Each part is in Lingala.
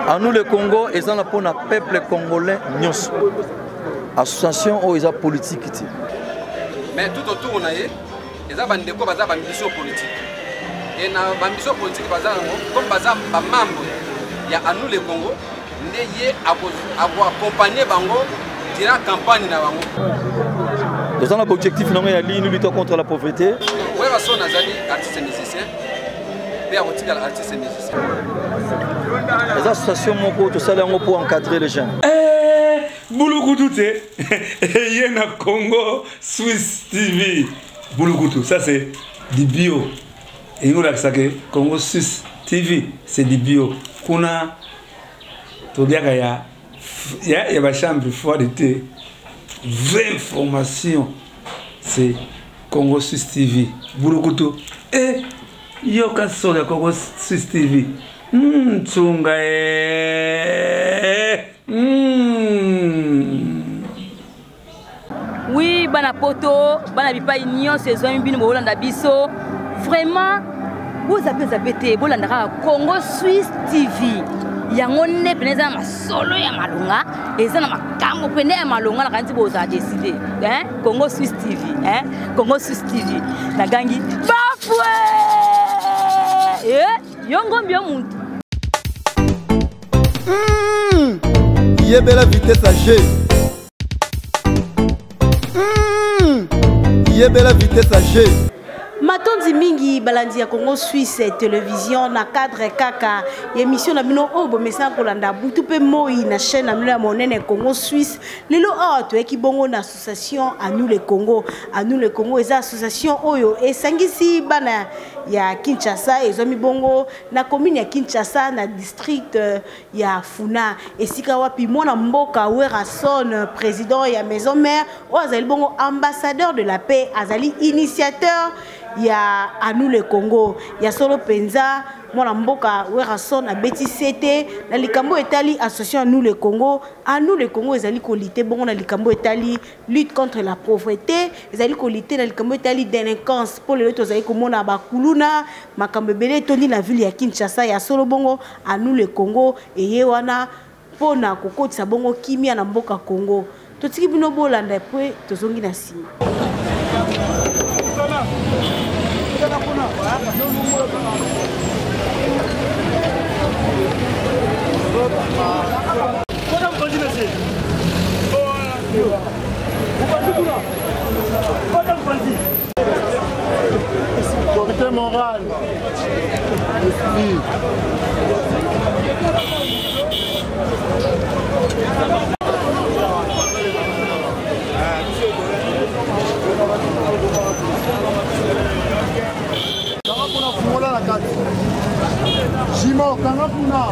À nous le Congo, ils ont pour le peuple congolais, association ou ils ont politique. Mais tout autour, on a eu, ils ont des ambitions politiques. Et dans l'ambition politique, comme membre, il y a à nous le Congo, nous avons accompagné Bango durant la campagne. Nous avons l'objectif de lutter contre la pauvreté. Oui, parce qu'on a des artistes et musiciens. Les associations pour encadrer les jeunes. Boulokoutou, il y a Congo Swiss TV. Boulokoutou, ça c'est du bio. Et nous avons que Congo Swiss TV, c'est du bio. Kuna, il y a ma chambre forte de thé. Vraie information, c'est Congo Swiss TV. Boulokoutou. Et yo ka soda Congo Swiss TV. Tsunga Oui, bana poto, bana bipa union saison bino bolanda biso. Vraiment, vous avez été bolanda Congo Swiss TV. Yango ne peneza masolo ya malunga, eza na makambo pene ya malunga na kanti boza décider. Congo Swiss TV, Congo Swiss TV. Na gangi bafwe. Yongo mbio muntu. Yebela vitesse à G. Yebela vitesse à G. Matondi mingi balandi ya Congo Suisse télévision na cadre kaka émission na bino obo message kolanda butu pe moi na chaîne na mila monene Congo Suisse lelo to eki bongo na association à nous le Congo eza association oyo esangisi bana ya Kinshasa ezomi bongo na commune ya Kinshasa na district ya Funa esika wapi mona mboka Werason président ya maison mère o azali bongo ambassadeur de la paix azali initiateur ya à nous le Congo ya solo penza mwana mboka Werason abeti cete na likambo etali association à nous le Congo ezali ko lutter bongo na likambo etali lutte contre la pauvreté ezali ko lutter na likambo etali délinquance pour les autres ezali ko mona bakuluna makambo belé tondi na ville ya Kinshasa ya solo bongo à nous le Congo eye wana pona kokotisa bongo kimia na mboka Congo totiki bino bolanda pe tozongi na sima. Comité moral. Jimo, Kangapuna,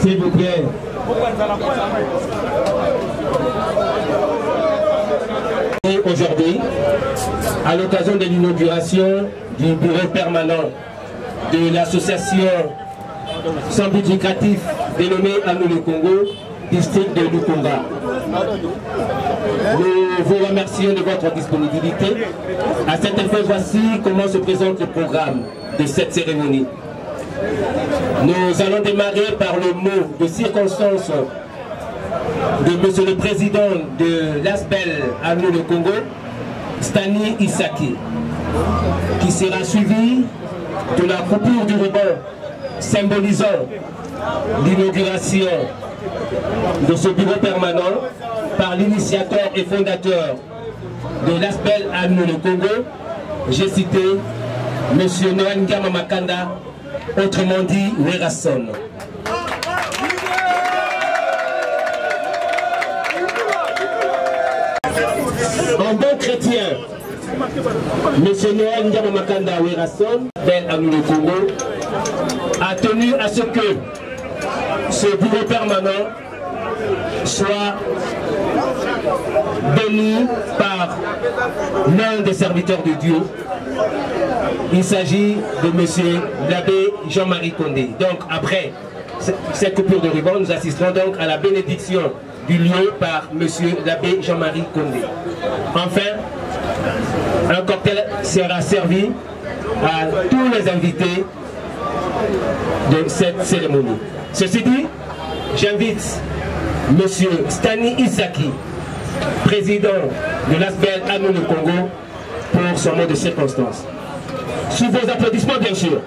S'il vous plaît. Aujourd'hui, à l'occasion de l'inauguration du bureau permanent de l'association sans but lucratif dénommée à nous le Congo, district de Lukunga. Nous vous remercions de votre disponibilité. À cet effet, voici comment se présente le programme de cette cérémonie. Nous allons démarrer par le mot de circonstance de Monsieur le Président de l'ASBEL à nous le Congo, Stani Isaki, qui sera suivi de la coupure du ruban symbolisant l'inauguration de ce bureau permanent par l'initiateur et fondateur de l'ASBEL à nous le Congo. J'ai cité M. Noël Ngama Makanda, autrement dit Werason. En bon chrétien, M. Noël Ngama Makanda Werason, bel à nous le Congo, a tenu à ce que ce bureau permanent soit béni par l'un des serviteurs de Dieu. Il s'agit de M. l'abbé Jean-Marie Condé. Donc après cette coupure de ruban, nous assisterons donc à la bénédiction du lieu par M. l'abbé Jean-Marie Condé. Enfin, un cocktail sera servi à tous les invités de cette cérémonie. Ceci dit, j'invite M. Stani Isaki, président de l'ASBEL à nous le Congo, pour son mot de circonstance. Sous vos applaudissements, bien sûr.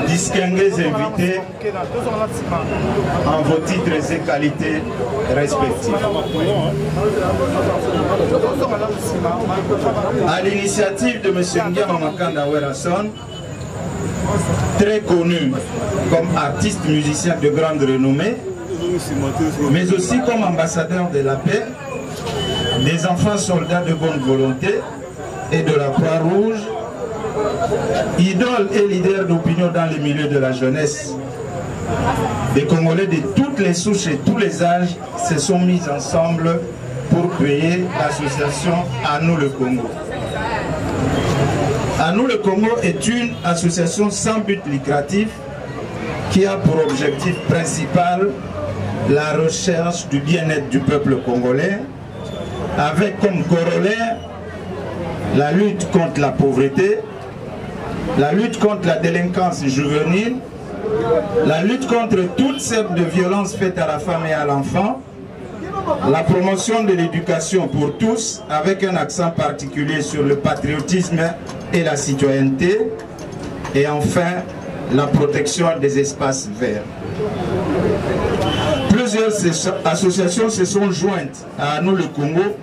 Distingués invités en vos titres et qualités respectifs. À l'initiative de M. Ngama Makanda Werason, très connu comme artiste musicien de grande renommée, mais aussi comme ambassadeur de la paix, des enfants soldats de bonne volonté et de la Croix-Rouge, idole et leader d'opinion dans les milieux de la jeunesse. Des Congolais de toutes les souches et tous les âges se sont mis ensemble pour créer l'association À nous le Congo. À nous le Congo est une association sans but lucratif qui a pour objectif principal la recherche du bien-être du peuple congolais, avec comme corollaire la lutte contre la pauvreté, la lutte contre la délinquance juvénile, la lutte contre toutes sortes de violences faites à la femme et à l'enfant, la promotion de l'éducation pour tous avec un accent particulier sur le patriotisme et la citoyenneté, et enfin la protection des espaces verts. Plusieurs associations se sont jointes à nous le Congo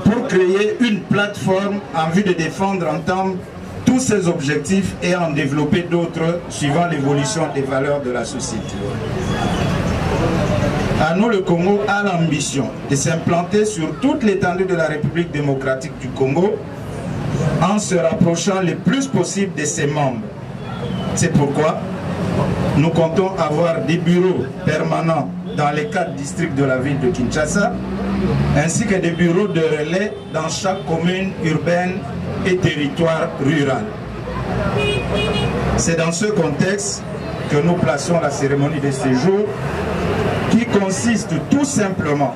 pour créer une plateforme en vue de défendre ensemble tous ces objectifs et en développer d'autres suivant l'évolution des valeurs de la société. À nous le Congo a l'ambition de s'implanter sur toute l'étendue de la République démocratique du Congo en se rapprochant le plus possible de ses membres. C'est pourquoi nous comptons avoir des bureaux permanents dans les 4 districts de la ville de Kinshasa, ainsi que des bureaux de relais dans chaque commune urbaine et territoire rural. C'est dans ce contexte que nous plaçons la cérémonie de ce jour, qui consiste tout simplement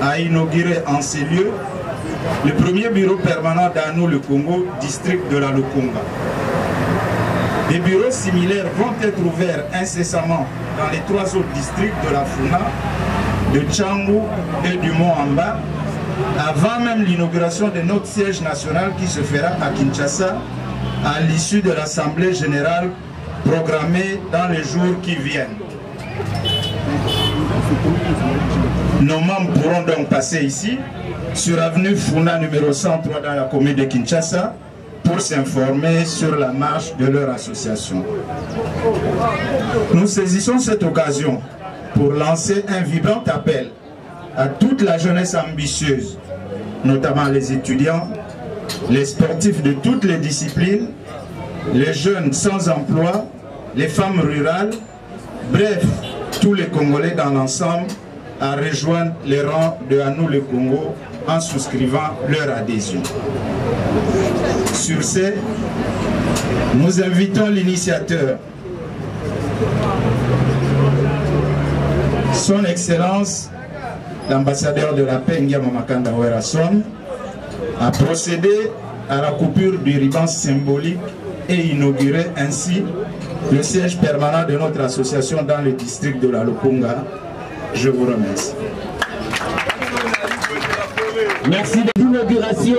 à inaugurer en ces lieux le premier bureau permanent d'Anou le Congo, district de la Lukunga. Des bureaux similaires vont être ouverts incessamment dans les 3 autres districts de la Funa, de Tchangou et du Mont-Amba, avant même l'inauguration de notre siège national qui se fera à Kinshasa à l'issue de l'Assemblée générale programmée dans les jours qui viennent. Nos membres pourront donc passer ici, sur avenue Funa numéro 103 dans la commune de Kinshasa, pour s'informer sur la marche de leur association. Nous saisissons cette occasion pour lancer un vibrant appel à toute la jeunesse ambitieuse, notamment les étudiants, les sportifs de toutes les disciplines, les jeunes sans emploi, les femmes rurales, bref, tous les Congolais dans l'ensemble à rejoindre les rangs de À nous le Congo en souscrivant leur adhésion. Sur ce, nous invitons l'initiateur, Son Excellence, l'ambassadeur de la paix, Ngiama Makanda Werason, a procédé à la coupure du ruban symbolique et inauguré ainsi le siège permanent de notre association dans le district de la Lukunga. Je vous remercie. Merci de l'inauguration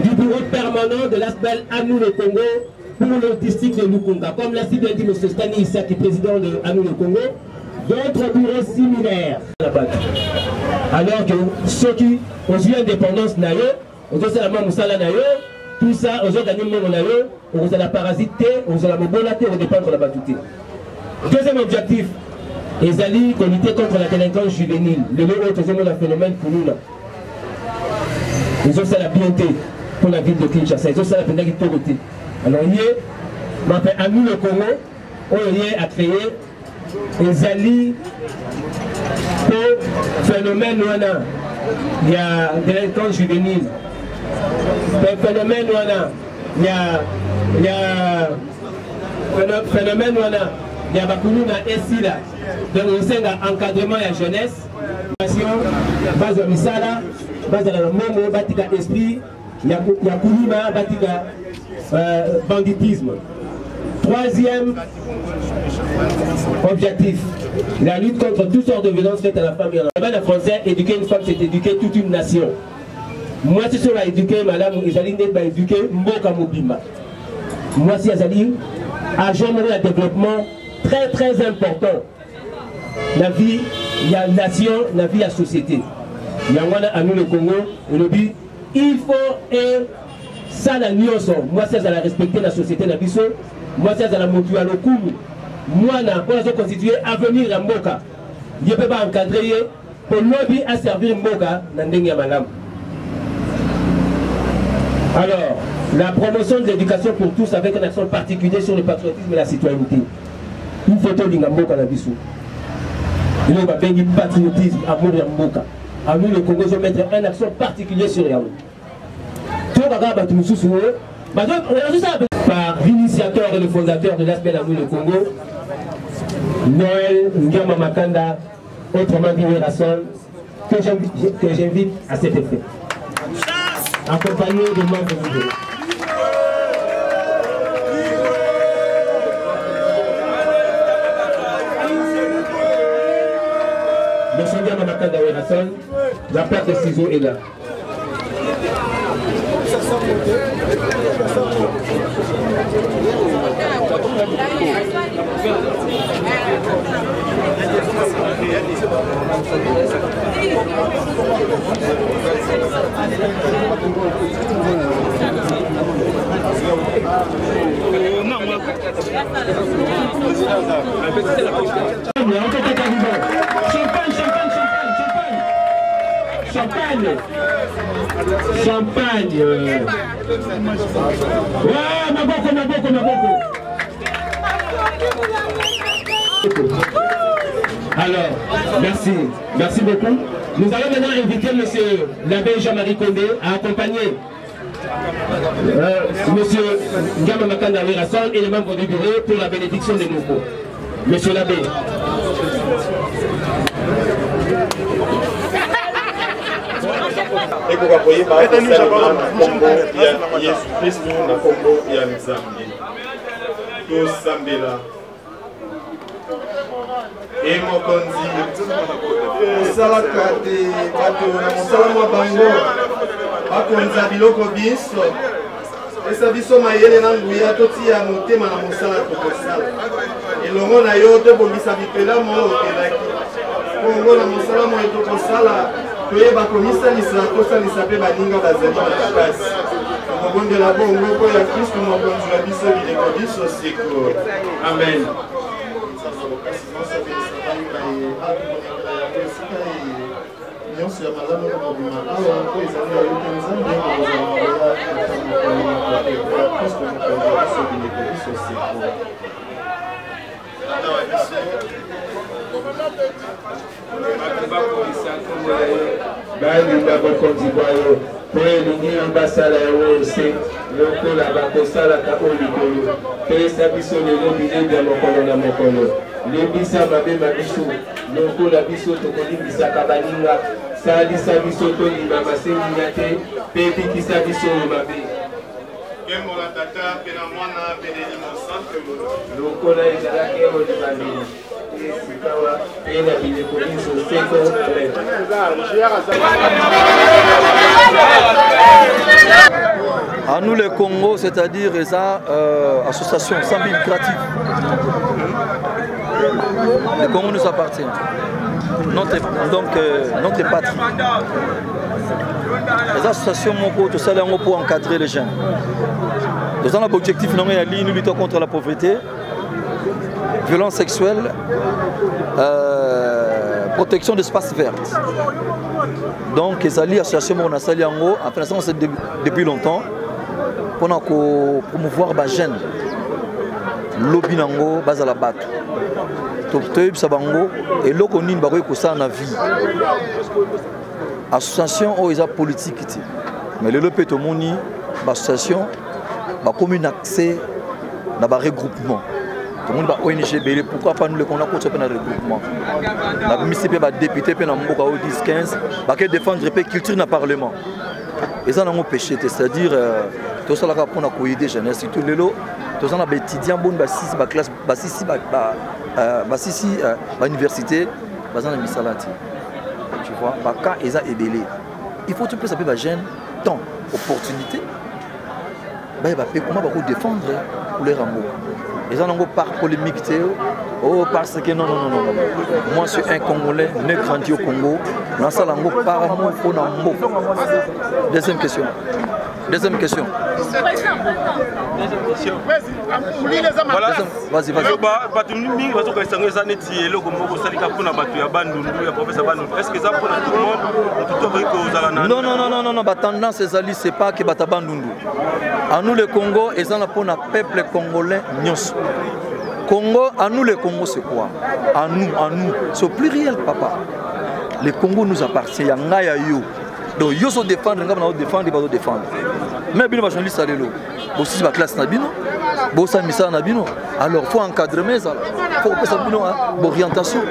du bureau permanent de l'ASBEL À nous le Congo pour le district de Lukunga. Comme l'a si bien dit M. Stani Issaki, président de À nous le Congo, d'autres bureaux similaires. Alors que ceux qui ont eu l'indépendance, tout ça, aux organismes, on a la parasité, on a la mobilité, on dépend de la batuté. Deuxième objectif, les alliés pour lutter contre la délinquance juvénile. Le phénomène pour nous. Ils ont ça la bienté pour la ville de Kinshasa. Ils ont ça la pénalité. Alors, il y a, À nous le Congo, on a créé les alliés pour le phénomène il y a délinquance juvénile. Le phénomène il y a phénomène il y a Bakuluna et là. Donc on a encadrement de la jeunesse, base de misala, base de la momo, batika esprit, il y a Kulima, batika banditisme. Troisième objectif, la lutte contre toutes sortes de violences faites à la femme. Le français, éduquer une femme, c'est éduquer toute une nation. Moi, si je suis éduqué, madame, Isaline n'est éduqué, Mboka Mobima. Moi, si Isaline, agent de développement très très important. La vie, il y a nation, la vie, il y a société. Il y a À nous le Congo, il faut ça la nuance. Moi, c'est à la respecter la société, la biso. Moi, c'est à la motuer à l'okumu. Moi, on a constitué avenir à Mboka. Il ne peut pas encadrer pour lobby à servir Mboka dans le madame. Alors, la promotion de l'éducation pour tous avec un accent particulier sur le patriotisme et la citoyenneté. Une photo d'Ingamboka na biso. Il y a un patriotisme, amour de Mboka. À nous, le Congo, je vais mettre un accent particulier sur les amours. Tout le monde par l'initiateur et le fondateur de l'ASBEL À nous le Congo, Noël Ngiama Makanda, autrement dit Werason, que j'invite à cet effet. Accompagné de membres de l'UDO. M. Ngiama Makanda Werason, la paire de ciseaux est là. Champagne. Ouais, Maboko. Alors, merci beaucoup. Nous allons maintenant inviter M. l'abbé Jean-Marie Condé à accompagner M. Ngiama Makanda Werason et les membres du bureau pour la bénédiction des nouveaux. Monsieur l'abbé. ekoka koyeba kosalema na kombo ya Yesu Kristu na kombo ya Nzambe. Tosambela mokonzi osalaka te bato na mosala mwa bango bakonza biloko biso esa biso mayele na nguya totia motema na mosala tokosala elongo na yo tobongisa bipelamo okelaki bongo na mosala moyo tokosala toyeba komisalisa tosalisa mpe baninga bazali makasi tokobondela bongo mpo ya Kristu mokonzi na biso bileko biso seko amen. nyonso ya malamu okobima awa mpo ezali ya yote nzambe okozala Kristu mokonzi ya biso bileko biso seko balinga bokonzi bwa yo mpo elingi yo basala yango ose lokola bakosalaka o likolo pesa biso lelo bilei ya mokolo na mokolo lembisa mabema biso lokola biso tokolimbisaka baninga salisa biso tolima masenginya te mpe bikisa biso oyo mabe Kemola tata pena mwana pene limo santre lokola ezalaki olibameli esikawa pena bileko biso seko À nous les Congo, c'est-à-dire les associations sans but lucratif. Le Congo nous appartient. Notre patrie. Les associations pour encadrer les jeunes. Nous avons l'objectif de lutter contre la pauvreté, violence sexuelle, protection d'espaces verts. Donc, les associations depuis longtemps pour promouvoir les jeunes. Lobby nango bazala bato. Toptoyib sabango et lokonin bakoy kosa na vie. Association o eza politique ti. Mais le lope to moni association ba commune accès na ba regroupement. Tout le monde ba ONG belé pourquoi pas nous le qu'on a ko na regroupement. Na municipalité ba député pe na mboka o 10 15 ba ke défendre pe culture na parlement. Et ça nango péché c'est-à-dire tout ça là pour na ko aider jeunesse surtout lelo tous les étudiants bon bassis ba classe bassis ba université bazana misalati tu vois ba ka eza ebelé il faut tout peu saper ba jeune temps opportunité ba pe comment ba ko défendre pour les rameaux les en par polémique oh parce que non moi je suis un Congolais né grandi au Congo dans ça lango par amour pour nambo. Deuxième question. Voilà. Vas-y. Est-ce que ça pour tout le monde? Non, tendance c'est pas que batabandundu. À nous le Congo, et ça pour le peuple congolais nyos. Congo, à nous le Congo c'est quoi? À nous, c'est au pluriel papa. Le Congo nous appartient, il y a ngaya yo. Donc yo so défendre, nga na défendre, ba défendre. Mais bino ba journaliste alelo. Bo si ba classe na bino, bo sa misa na bino. Alors faut encadrer mais ça. Faut que ça bino orientation.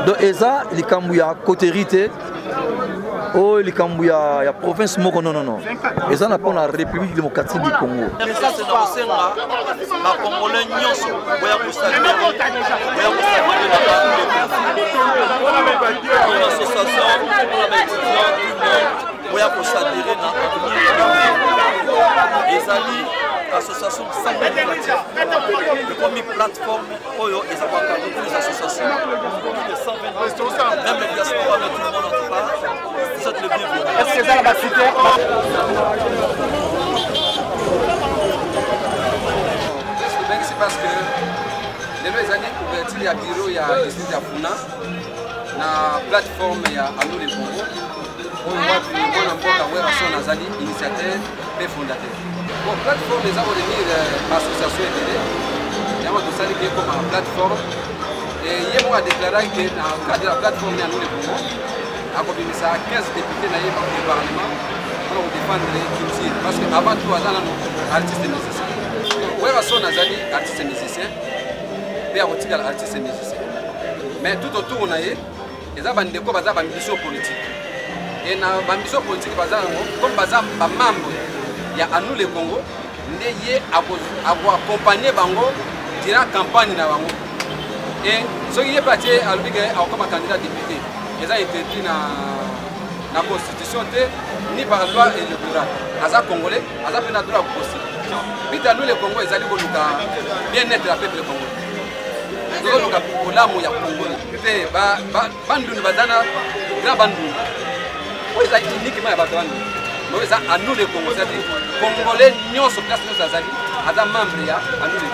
Donc eza likambu ya cotérité. Oh likambu ya province moko non. Eza na pour la République démocratique du Congo. Ça c'est na osenga ba Congolais nyonso boya kusala. Association sans le premier plateforme Oyo et ça va toutes les associations plus de 120 même les diaspora mais tout le monde en tout cas vous êtes le bienvenu. Est-ce que ça va citer c'est parce que les années couverture il y a bureau il y a district à Funa na plateforme il y a Anou le Congo on voit que on a encore la relation nazali initiateur et fondateur. Bon, plateforme les avons devenir association et il y a tout ça qui est comme une plateforme et hier on a déclaré que dans le cadre de la plateforme il y a nous les Congo à combien ça 15 députés dans le parlement pour défendre les cultures parce que avant tout on a nos artistes et musiciens. Ouais relation nazali artistes et musiciens et à artistes et musiciens. Mais tout autour on a les abandeko baza ba mission politique. Et na ba mission politique baza comme baza ba membre ya Anou le Congo ndeye accompagner bango durant campagne na bango et ce qui est parti à l'obligé comme candidat député ils ont été pris na constitution ni par loi électorale aza congolais aza pena droit constitution bita Anou le Congo ils allaient bien être la peuple congolais donc la olamu ya congolais pe bandundu bazana grand bandundu ils ont uniquement ya batandu mais ça à nous les Congolais Congolais nous sur place nous azali aza membre ya à nous les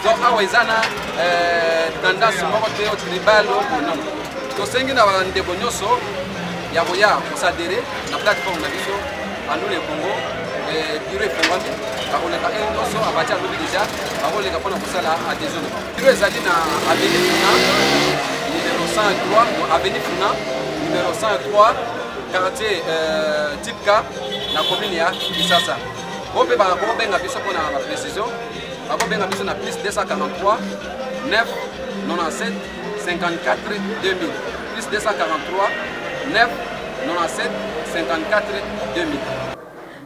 donc awa izana tendance moko te au tribal non to sengi na bandeko nyoso ya boya kusadere na plateforme na biso à nous les Congo bureau efongami bakoleka nyoso abatia lobi déjà bakoleka mpona kosala adhésion bureau ezali na abeli na numéro 103 avenue Funa numéro 103 quartier type K na commune ya Kisasa. Bon pe ba bon benga biso pour la précision. Ba bon benga biso na plus 243 9 97 54 2000 plus 243 9 97 54 2000.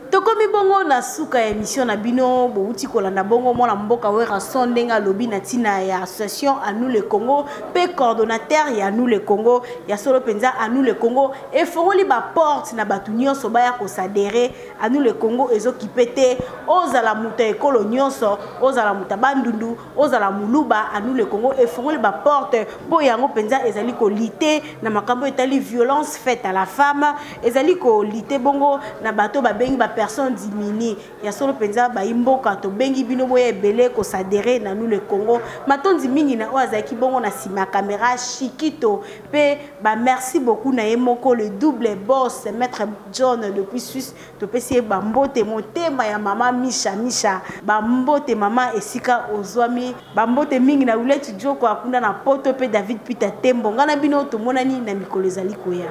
Tokomi bongo na suka ya émission na bino bouti kolanda bongo mwana mboka wera sondenga lobi na tina ya association à nous le Congo pe coordonnateur ya nous le Congo ya solo penza à nous le Congo et fongoli ba porte na batu nyonso baya ko s'adhérer à nous le Congo ezo kipete ozala muta ekolo nyonso ozala muta bandundu ozala muluba à nous le Congo et fongoli ba porte po yango penza ezali ko lité na makambo etali violence faite à la femme ezali ko lité bongo na bato ba bengi ba personne diminuée ya solo penza ba imboka to bengi bino boye belé ko s'adhérer na nous le Congo matondi mingi na ozaki bongo na sima caméra Chikito pe ba merci beaucoup na yemoko le double boss maître John depuis Suisse to pesi ba mbote motema ya mama Misha ba mbote mama esika ozwami ba mbote mingi na uleti joko akunda na poto pe David Peter Tembo ngana bino to monani na mikolo ezali koya.